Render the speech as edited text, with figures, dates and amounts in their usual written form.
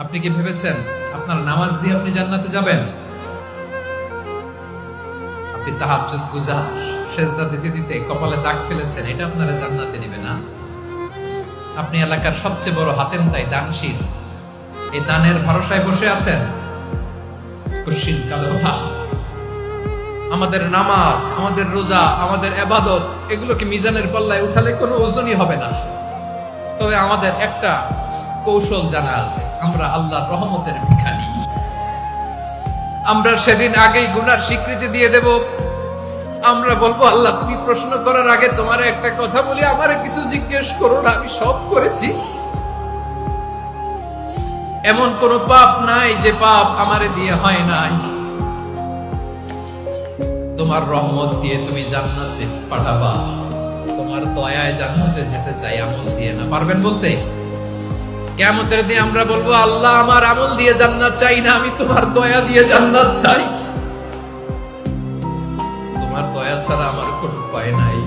আপনি কি ভেবেছেন আপনার নামাজ দিয়ে আপনি জান্নাতে যাবেন? আপনি তাহাজ্জুদ গুজার, সেজদা দিতে দিতে কপালে দাগ ফেলেছেন, এটা আপনারা জান্নাতে নেবে না। আপনি এলাকার সবচেয়ে বড় হাতেমতাই, দানশীল, এই দানের ভরসায় বসে আছেন। কুশ্চিত কালো ভাব। আমাদের নামাজ, আমাদের রোজা, আমাদের ইবাদত, এগুলোকে মিজানের পাল্লায় উঠালে কোনো ওজনই হবে না। তবে আমাদের একটা কৌশল জানা আছে, আমরা আল্লাহর রহমতের ভিখারি। আমরা সেদিন আগেই গুনার স্বীকৃতি দিয়ে দেব। আমরা বলবো, আল্লাহ তুমি প্রশ্ন করার আগে তোমার একটা কথা বলি, আমারে কিছু জিজ্ঞেস করো না, আমি সব করেছি। এমন কোন পাপ নাই যে পাপ আমারে দিয়ে হয় নাই। তোমার রহমত দিয়ে তুমি জান্নাতে পাঠাবা, তোমার দয়ায় জান্নাতে যেতে চাই, আমল দিয়ে না। পারবেন বলতে? কিয়ামতের দিন আমরা বলবো, আল্লাহ আমার আমল দিয়ে জান্নাত চাই না, আমি তোমার দয়া দিয়ে জান্নাত চাই। তোমার দয়া ছাড়া আমার কোনো উপায় নাই।